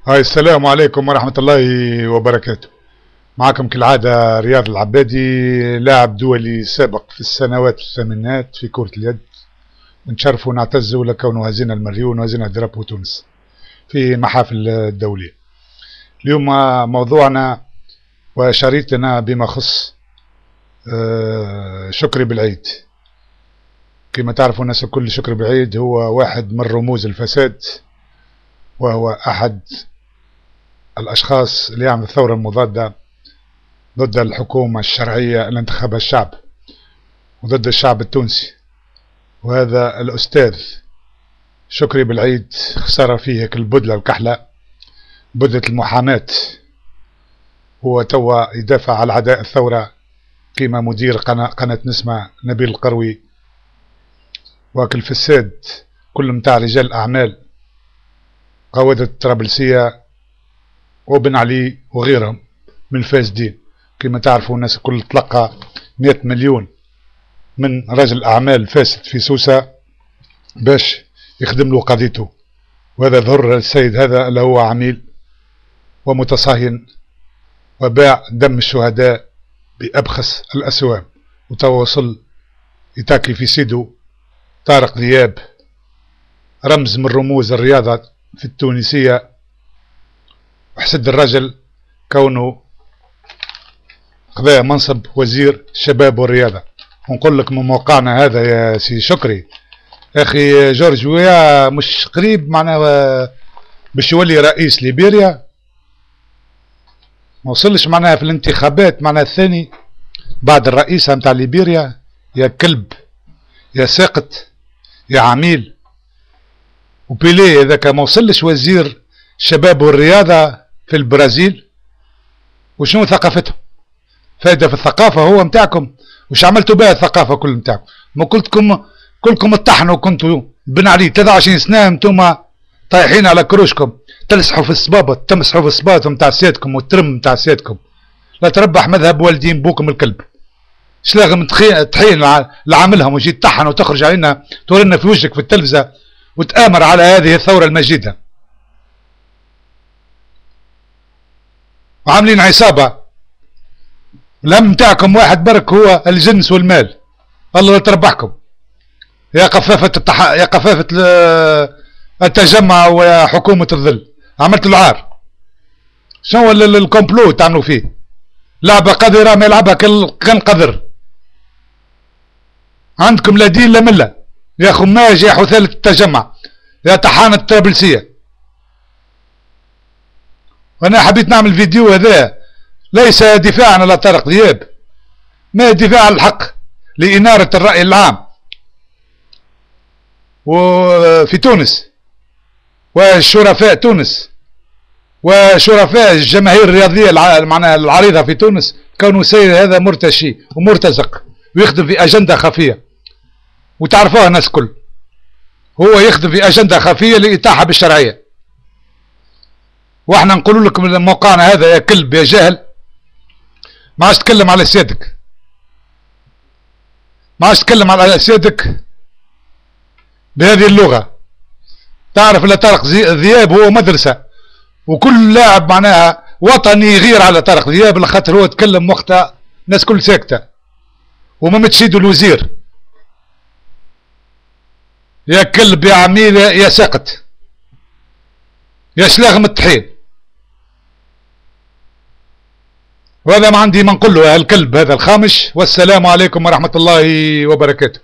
هاي السلام عليكم ورحمة الله وبركاته. معكم كالعادة رياض العبادي، لاعب دولي سابق في السنوات الثمانينات في كرة اليد، ونشرف ونعتز لكونه هزينا المليون وهزينا درابو تونس في محافل الدولية. اليوم موضوعنا وشريطنا بما خص شكري بالعيد. كما تعرفوا الناس الكل، شكري بالعيد هو واحد من رموز الفساد، وهو أحد الأشخاص اللي يعمل الثورة المضادة ضد الحكومة الشرعية اللي انتخبها الشعب وضد الشعب التونسي. وهذا الأستاذ شكري بالعيد خسر فيه البدلة الكحلة، بدلة المحاماة. هو توا يدافع على أعداء الثورة كما مدير قناة نسمة نبيل القروي، وكل فساد كل متاع رجال أعمال قوادة الطرابلسية وبن علي وغيرهم من الفاسدين. كما تعرفوا الناس الكل تلقى 100 مليون من رجل أعمال فاسد في سوسة باش يخدم له قضيته، وهذا ظهر السيد هذا اللي هو عميل ومتصهين وباع دم الشهداء بأبخس الأسوام، وتواصل يتاكي في سيدو طارق دياب، رمز من رموز الرياضة في التونسية، وحسد الرجل كونه خذا منصب وزير الشباب والرياضة. ونقول لك من موقعنا هذا يا سي شكري، يا اخي جورج ويا مش قريب معناها باش يولي رئيس ليبيريا، ما وصلش معناها في الانتخابات معناها الثاني بعد الرئيسة متاع ليبيريا. يا كلب يا ساقط يا عميل. وبيليه اذا ما وصلش وزير الشباب والرياضة في البرازيل، وشنو ثقافتهم؟ فايدة في الثقافة هو متاعكم؟ وش عملتوا بها الثقافة كل متاعكم؟ ما كلكم اطحنوا، كنتوا بن علي 23 سنة انتم طايحين على كروشكم، تلسحوا في الصبابط، تمسحوا في الصبابط متاع سيادكم والترم متاع سيادكم. لا تربح مذهب والدين بوكم الكلب. شلاغم طحين لعاملهم وجيت تطحن وتخرج علينا تورينا في وجهك في التلفزة وتآمر على هذه الثورة المجيدة. وعاملين عصابة الهم متاعكم واحد برك هو الجنس والمال. الله لا تربحكم يا قفافة يا قفافة التجمع وحكومة الظل. عملت العار. شنو الكومبلو تعملوا فيه؟ لعبة قذرة ما يلعبها كان قذر. عندكم لا دين لا ملة يا خماج يا حثالة التجمع يا طحانة الطرابلسية. وانا حبيت نعمل فيديو هذا ليس دفاعا على طارق دياب، ما دفاع على الحق لإنارة الرأي العام وفي تونس وشرفاء تونس وشرفاء الجماهير الرياضية معناها العريضة في تونس. كونه سيد هذا مرتشي ومرتزق ويخدم في أجندة خفية، وتعرفوها الناس كل، هو يخدم في أجندة خفية لإتاحة بالشرعية. واحنا نقول لكم من موقعنا هذا يا كلب يا جاهل، ما عادش تتكلم على سيادك، ما عادش تتكلم على سيادك بهذه اللغة. تعرف لا طارق دياب هو مدرسة، وكل لاعب معناها وطني يغير على طارق دياب لخاطر هو تكلم وقتها الناس كل ساكتة وما متشيدوا الوزير. يا كلب يا عميل يا ساقط يا شلاغم الطحين. وهذا ما عندي ما نقول له الكلب هذا الخامش. والسلام عليكم ورحمة الله وبركاته.